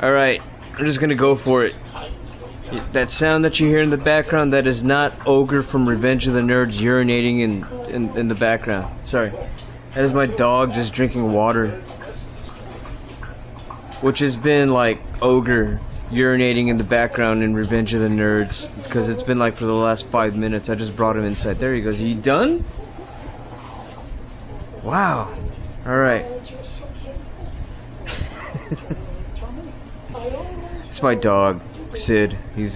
Alright, I'm just gonna go for it. That sound that you hear in the background, that is not Ogre from Revenge of the Nerds urinating in the background. Sorry. That is my dog just drinking water. Which has been like Ogre urinating in the background in Revenge of the Nerds. Because it's been like for the last 5 minutes. I just brought him inside. There he goes. Are you done? Wow. Alright. It's my dog, Sid. He's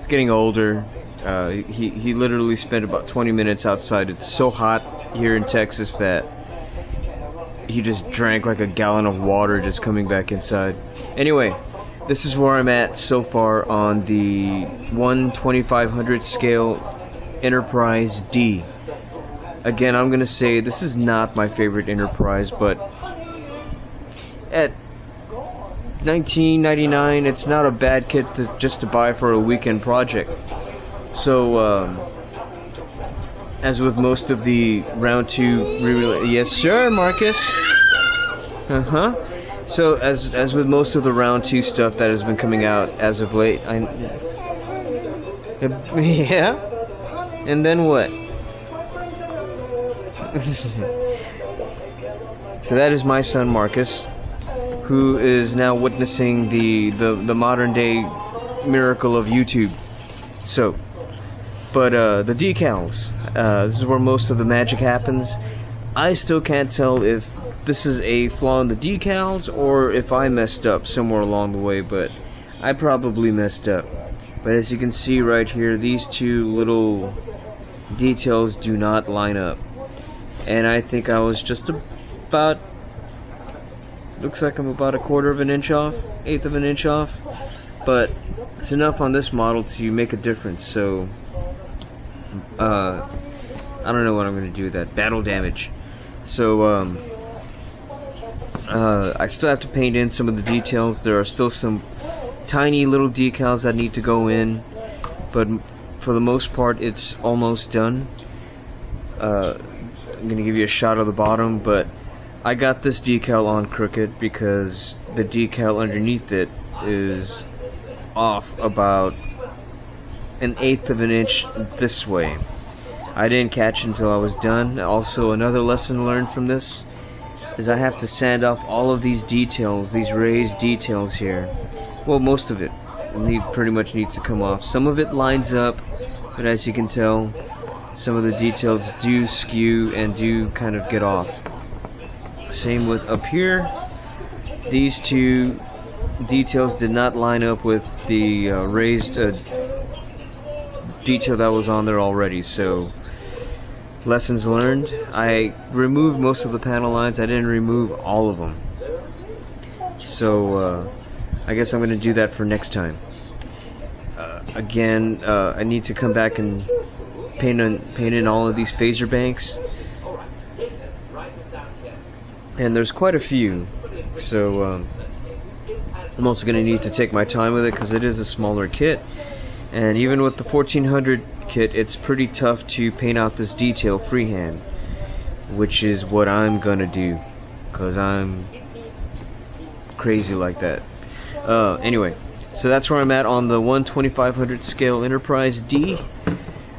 getting older. He literally spent about 20 minutes outside. It's so hot here in Texas that he just drank like a gallon of water just coming back inside. Anyway, this is where I'm at so far on the 1/2500 scale Enterprise D. Again, I'm gonna say this is not my favorite Enterprise, but at $19.99, it's not a bad kit just to buy for a weekend project. So, as with most of the round 2 yes sir, Marcus. So as with most of the round 2 stuff that has been coming out as of late, yeah. And then what? So that is my son Marcus, who is now witnessing the modern day miracle of YouTube. So, but the decals, this is where most of the magic happens. I still can't tell if this is a flaw in the decals or if I messed up somewhere along the way, but I probably messed up. But as you can see right here, these two little details do not line up. And I think I was just about, looks like I'm about 1/4 of an inch off, 1/8 of an inch off, but it's enough on this model to make a difference. So I don't know what I'm going to do with that. Battle damage. So I still have to paint in some of the details. There are still some tiny little decals that need to go in, but for the most part it's almost done. I'm going to give you a shot of the bottom, but I got this decal on crooked because the decal underneath it is off about 1/8 of an inch this way. I didn't catch until I was done. Also, another lesson learned from this is I have to sand off all of these details, these raised details here. Well, most of it pretty much needs to come off. Some of it lines up, but as you can tell, some of the details do skew and do kind of get off. Same with up here. These two details did not line up with the raised detail that was on there already. So, lessons learned. I removed most of the panel lines. I didn't remove all of them. So, I guess I'm going to do that for next time. Again, I need to come back and paint in all of these phaser banks. And there's quite a few. So, I'm also going to need to take my time with it because it is a smaller kit. And even with the 1400 kit, it's pretty tough to paint out this detail freehand, which is what I'm gonna do, because I'm crazy like that. Anyway, so that's where I'm at on the 1/2500 scale Enterprise D.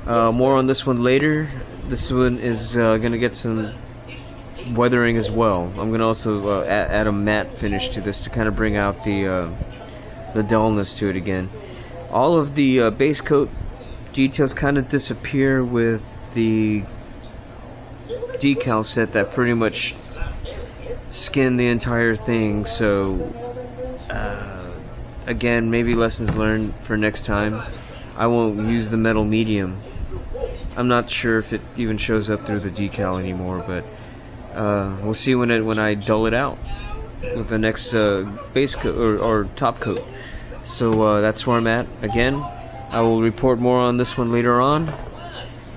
More on this one later. This one is gonna get some weathering as well. I'm gonna also add a matte finish to this to kind of bring out the dullness to it again. All of the base coat details kind of disappear with the decal set that pretty much skinned the entire thing. So again, maybe lessons learned for next time. I won't use the metal medium. I'm not sure if it even shows up through the decal anymore, but we'll see when I dull it out with the next base coat or top coat. So that's where I'm at. Again, I will report more on this one later on.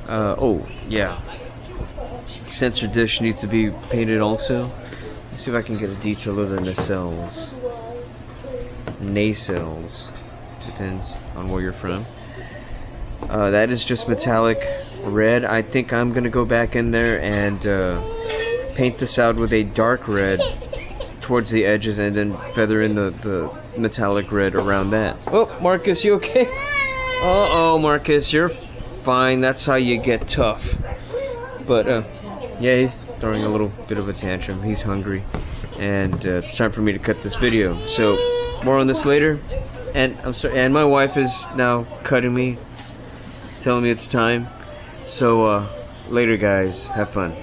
Oh yeah, sensor dish needs to be painted also. Let's see if I can get a detail of the nacelles. Depends on where you're from. That is just metallic red. I think I'm gonna go back in there and paint this out with a dark red towards the edges and then feather in the metallic red around that. Oh, Marcus, you okay? Uh-oh, Marcus, you're fine. That's how you get tough. But, yeah, he's throwing a little bit of a tantrum. He's hungry. And it's time for me to cut this video. So, more on this later. And I'm sorry, and my wife is now cutting me, telling me it's time. So, later, guys. Have fun.